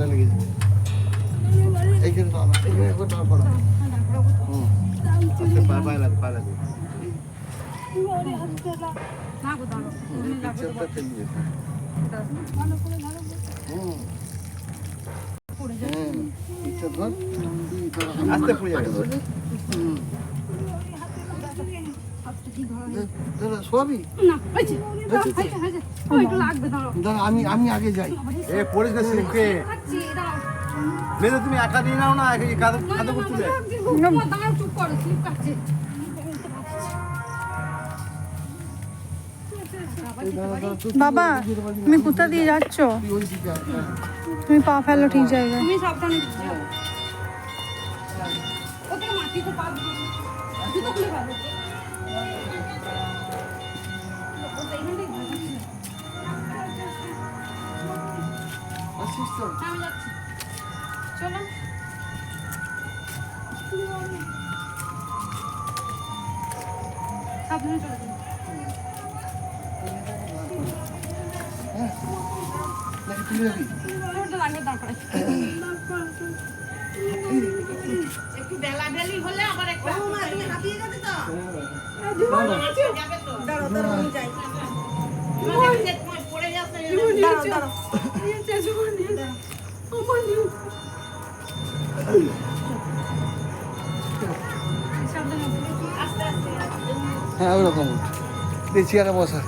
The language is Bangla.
ঠান্ডা লেগে যাবে। এইখানে তো আমার এইখানে একবার দাঁড় করা। আস্তে পায়ে লাগবে, পায়ে লাগবে। চাপটা ফেলবি। আস্তে পড়ে যাবে। সবই আমি আগে যাই। এ পড়িস না স্লিপকে। মেয়ে তুমি একা দিয়ে নাও না, কাঁধে করতে দে। বাবা তুমি কোথা দিয়ে যাচ্ছ? তুমি পা ফেলো ঠিক জায়গায়। তুমি সাবধানে চলো। সাবধানে চলে যাও। একটু বেলাবেলি হলে আবার একটা তুমি হাঁপিয়ে যাবে তো দাঁড়াও দাঁড়াও আমি যাই পড়ে যাচ্ছে দাঁড়াও দাঁড়াও হ্যাঁ ওরকম চেয়ারে বসা।